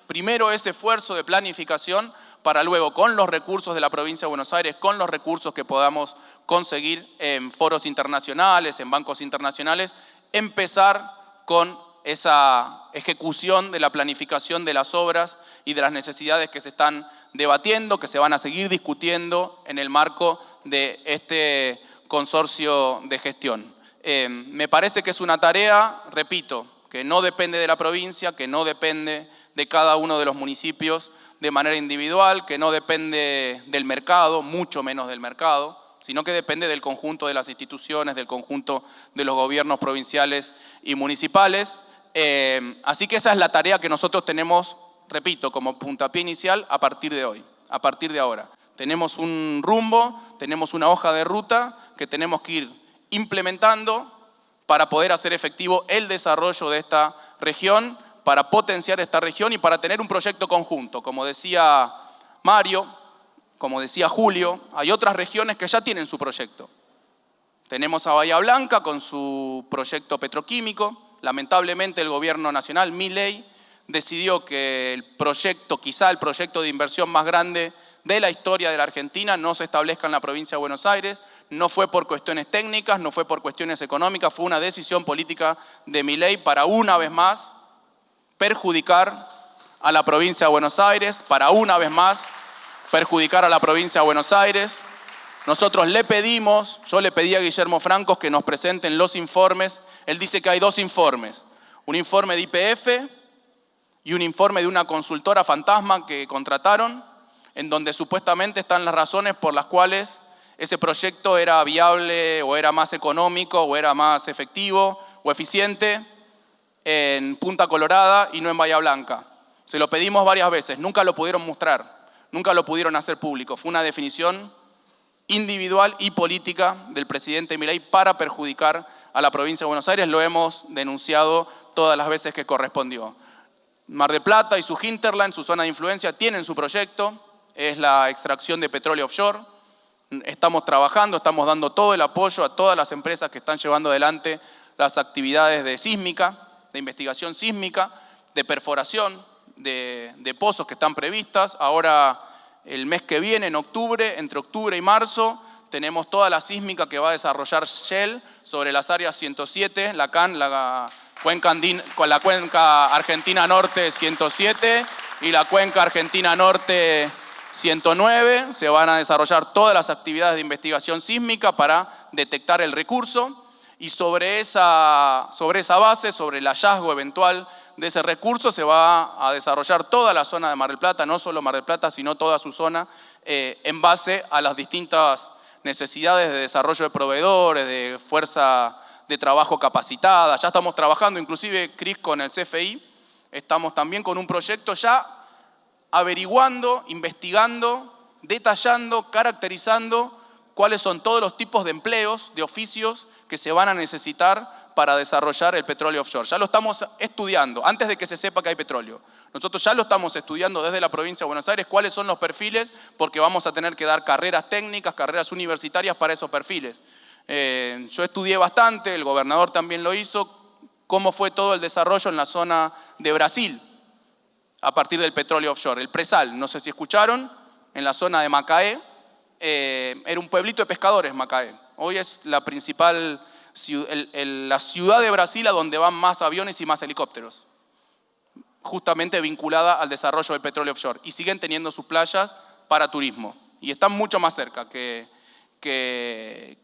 Speaker 1: primero ese esfuerzo de planificación para luego, con los recursos de la provincia de Buenos Aires, con los recursos que podamos conseguir en foros internacionales, en bancos internacionales, empezar con esa ejecución de la planificación de las obras y de las necesidades que se están debatiendo, que se van a seguir discutiendo en el marco de este consorcio de gestión. Me parece que es una tarea, repito, que no depende de la provincia, que no depende de cada uno de los municipios de manera individual, que no depende del mercado, mucho menos del mercado, sino que depende del conjunto de las instituciones, del conjunto de los gobiernos provinciales y municipales. Así que esa es la tarea que nosotros tenemos, repito, como puntapié inicial a partir de hoy, a partir de ahora. Tenemos un rumbo, tenemos una hoja de ruta que tenemos que ir implementando para poder hacer efectivo el desarrollo de esta región, para potenciar esta región y para tener un proyecto conjunto. Como decía Mario, como decía Julio, hay otras regiones que ya tienen su proyecto. Tenemos a Bahía Blanca con su proyecto petroquímico. Lamentablemente el gobierno nacional, Milei, decidió que el proyecto, quizá el proyecto de inversión más grande de la historia de la Argentina, no se establezca en la provincia de Buenos Aires. No fue por cuestiones técnicas, no fue por cuestiones económicas, fue una decisión política de Milei para una vez más perjudicar a la provincia de Buenos Aires, para una vez más perjudicar a la provincia de Buenos Aires. Nosotros le pedimos, yo le pedí a Guillermo Francos que nos presenten los informes. Él dice que hay 2 informes, un informe de YPF y un informe de una consultora fantasma que contrataron, en donde supuestamente están las razones por las cuales ese proyecto era viable o era más económico o era más efectivo o eficiente en Punta Colorada y no en Bahía Blanca. Se lo pedimos varias veces, nunca lo pudieron mostrar, nunca lo pudieron hacer público. Fue una definición individual y política del presidente Milei para perjudicar a la provincia de Buenos Aires. Lo hemos denunciado todas las veces que correspondió. Mar del Plata y su hinterland, su zona de influencia, tienen su proyecto, es la extracción de petróleo offshore. Estamos trabajando, estamos dando todo el apoyo a todas las empresas que están llevando adelante las actividades de sísmica, de investigación sísmica, de perforación, de pozos que están previstas. Ahora, el mes que viene, en octubre, entre octubre y marzo, tenemos toda la sísmica que va a desarrollar Shell sobre las áreas 107, la CAN, la cuenca Argentina Norte 107 y la cuenca Argentina Norte 109 se van a desarrollar todas las actividades de investigación sísmica para detectar el recurso y sobre esa base, sobre el hallazgo eventual de ese recurso, se va a desarrollar toda la zona de Mar del Plata, no solo Mar del Plata, sino toda su zona, en base a las distintas necesidades de desarrollo de proveedores, de fuerza de trabajo capacitada. Ya estamos trabajando, inclusive, Cris, con el CFI, estamos también con un proyecto ya averiguando, investigando, detallando, caracterizando cuáles son todos los tipos de empleos, de oficios que se van a necesitar para desarrollar el petróleo offshore. Ya lo estamos estudiando, antes de que se sepa que hay petróleo. Nosotros ya lo estamos estudiando desde la provincia de Buenos Aires, cuáles son los perfiles, porque vamos a tener que dar carreras técnicas, carreras universitarias para esos perfiles. Yo estudié bastante, el gobernador también lo hizo, cómo fue todo el desarrollo en la zona de Brasil, a partir del petróleo offshore. El Presal, no sé si escucharon, en la zona de Macaé, era un pueblito de pescadores, Macaé. Hoy es la principal la ciudad de Brasil a donde van más aviones y más helicópteros, justamente vinculada al desarrollo del petróleo offshore. Y siguen teniendo sus playas para turismo. Y están mucho más cerca que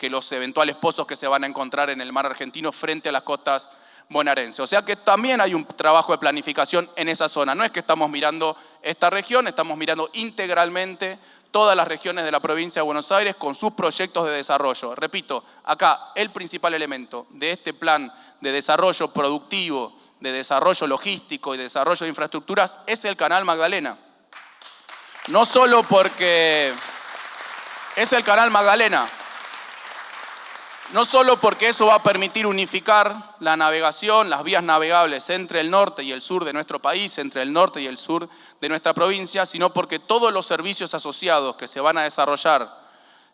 Speaker 1: los eventuales pozos que se van a encontrar en el mar argentino frente a las costas bonaerenses. O sea que también hay un trabajo de planificación en esa zona. No es que estamos mirando esta región, estamos mirando integralmente todas las regiones de la provincia de Buenos Aires con sus proyectos de desarrollo. Repito, acá el principal elemento de este plan de desarrollo productivo, de desarrollo logístico y de desarrollo de infraestructuras es el Canal Magdalena. No solo porque es el Canal Magdalena, no solo porque eso va a permitir unificar la navegación, las vías navegables entre el norte y el sur de nuestro país, entre el norte y el sur de nuestra provincia, sino porque todos los servicios asociados que se van a desarrollar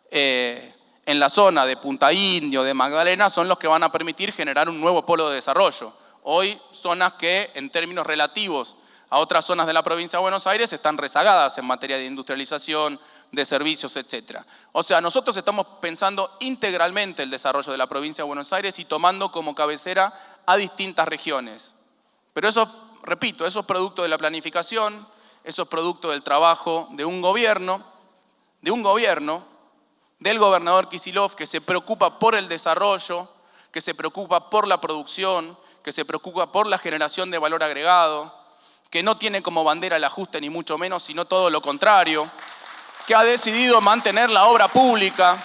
Speaker 1: en la zona de Punta Indio, de Magdalena, son los que van a permitir generar un nuevo polo de desarrollo. Hoy, zonas que en términos relativos a otras zonas de la provincia de Buenos Aires están rezagadas en materia de industrialización, de servicios, etc. O sea, nosotros estamos pensando integralmente el desarrollo de la provincia de Buenos Aires y tomando como cabecera a distintas regiones. Pero eso, repito, eso es producto de la planificación, eso es producto del trabajo de un gobierno, del gobernador Kicillof, que se preocupa por el desarrollo, que se preocupa por la producción, que se preocupa por la generación de valor agregado, que no tiene como bandera el ajuste ni mucho menos, sino todo lo contrario, que ha decidido mantener la obra pública,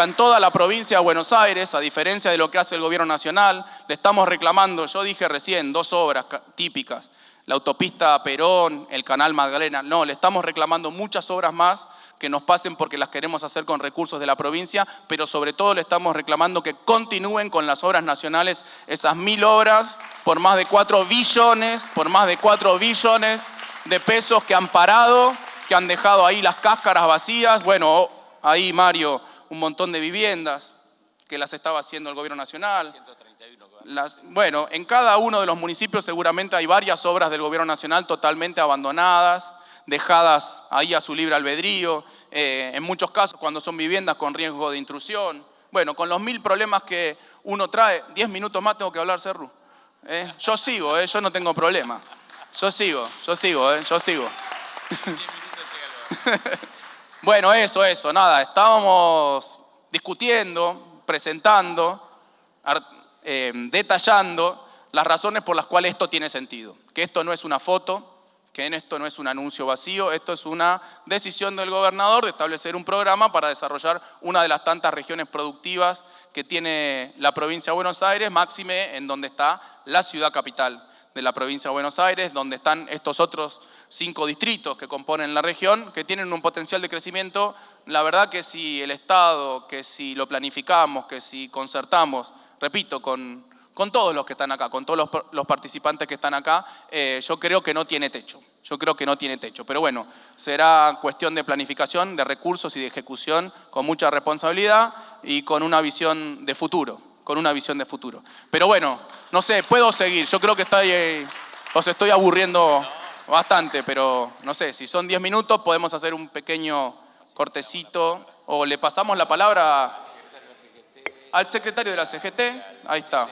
Speaker 1: en toda la provincia de Buenos Aires, a diferencia de lo que hace el gobierno nacional. Le estamos reclamando, yo dije recién, 2 obras típicas, la autopista Perón, el Canal Magdalena. No, le estamos reclamando muchas obras más que nos pasen porque las queremos hacer con recursos de la provincia, pero sobre todo le estamos reclamando que continúen con las obras nacionales, esas 1000 obras por más de 4 billones, de pesos que han parado, que han dejado ahí las cáscaras vacías. Bueno, ahí Mario, un montón de viviendas que las estaba haciendo el gobierno nacional. 131. Bueno, en cada uno de los municipios seguramente hay varias obras del gobierno nacional totalmente abandonadas, dejadas ahí a su libre albedrío, en muchos casos cuando son viviendas con riesgo de intrusión. Bueno, con los 1000 problemas que uno trae, 10 minutos más tengo que hablar, Cerru. Yo sigo, yo no tengo problema. Yo sigo. Bueno, eso, nada, estábamos discutiendo, presentando, detallando las razones por las cuales esto tiene sentido. Que esto no es una foto, que esto no es un anuncio vacío, esto es una decisión del gobernador de establecer un programa para desarrollar una de las tantas regiones productivas que tiene la provincia de Buenos Aires, máxime en donde está la ciudad capital de la provincia de Buenos Aires, donde están estos otros 5 distritos que componen la región, que tienen un potencial de crecimiento. La verdad que si el Estado, que si lo planificamos, que si concertamos, repito, con todos los que están acá, con todos los participantes que están acá, yo creo que no tiene techo. Pero bueno, será cuestión de planificación, de recursos y de ejecución con mucha responsabilidad y con una visión de futuro. Pero bueno, no sé, puedo seguir. Yo creo que os estoy aburriendo bastante, pero no sé, si son 10 minutos podemos hacer un pequeño cortecito o le pasamos la palabra al secretario de la CGT. Ahí está.